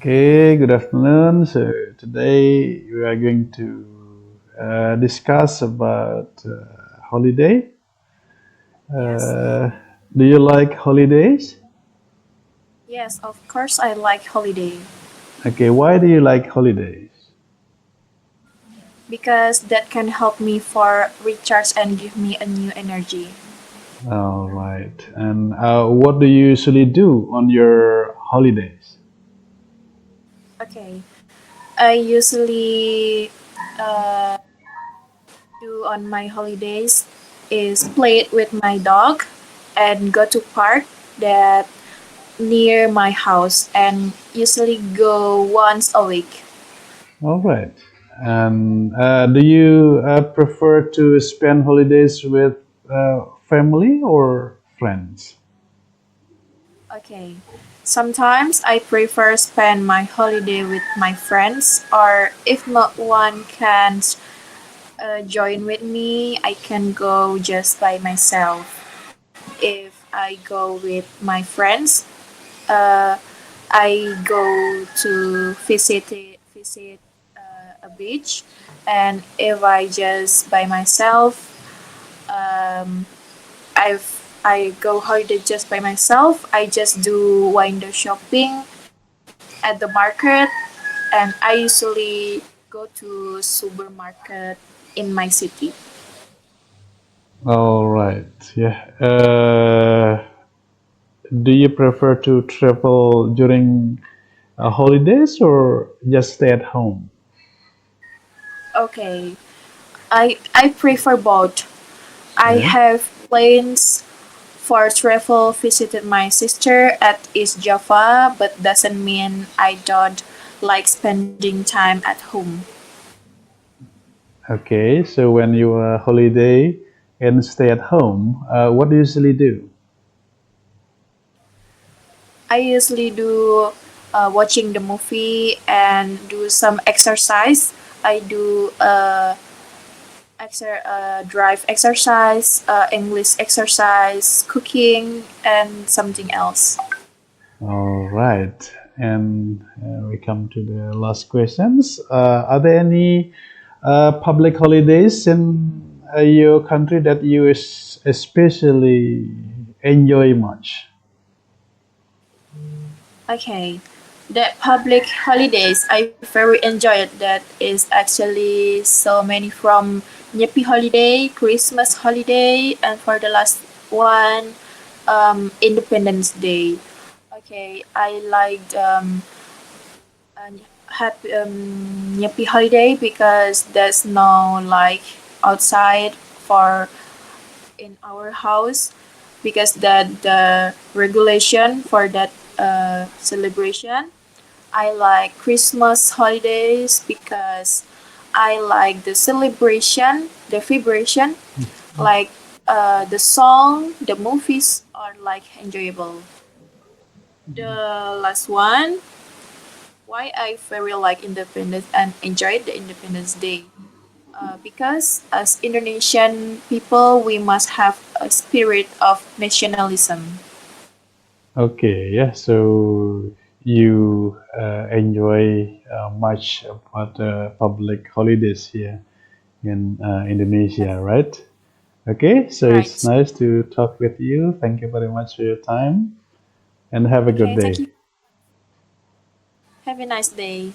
Okay, good afternoon. So today we are going to discuss about holiday. Yes. Uh, do you like holidays? Yes, of course I like holiday Okay, why do you like holidays? because that can help me for recharge and give me a new energy. All right. And what do you usually do on your holidays? Okay. I usually uh, do on my holidays is play it with my dog and go to park that near my house and usually go once a week. All right. And do you prefer to spend holidays with family or friends? Okay. Sometimes I prefer spend my holiday with my friends or if not one can join with me, I can go just by myself. If I go with my friends, uh, I go to visit a beach, and if I just by myself, um, I go holiday just by myself. I just do window shopping at the market, and I usually go to supermarket in my city. All right. Yeah. Do you prefer to travel during holidays or just stay at home? Okay, I prefer both. I Yeah. have plans for travel visited my sister at East Java, but doesn't mean I don't like spending time at home. Okay. So when you holiday and stay at home, what do you usually do? I usually do watching the movie and do some exercise. I do drive exercise, English exercise, cooking, and something else. All right. And we come to the last questions. Are there any public holidays in your country that you especially enjoy much? Okay. The public holidays I very enjoyed that is actually so many from Nyepi holiday, Christmas holiday, and for the last one, Independence Day. Okay, I liked uh, happy Nyepi holiday because there's no like outside for in our house because that the regulation for that celebration. I like Christmas holidays because I like the celebration, the vibration, like the song, the movies are like enjoyable. The last one, why I very like Independence and enjoyed the Independence Day. Because as Indonesian people, we must have a spirit of nationalism. Okay, yeah. So you enjoy much about the public holidays here in Yes. Indonesia, right? Okay, so it's Right. nice to talk with you. Thank you very much for your time and have a good Okay, thank day. you. Have a nice day.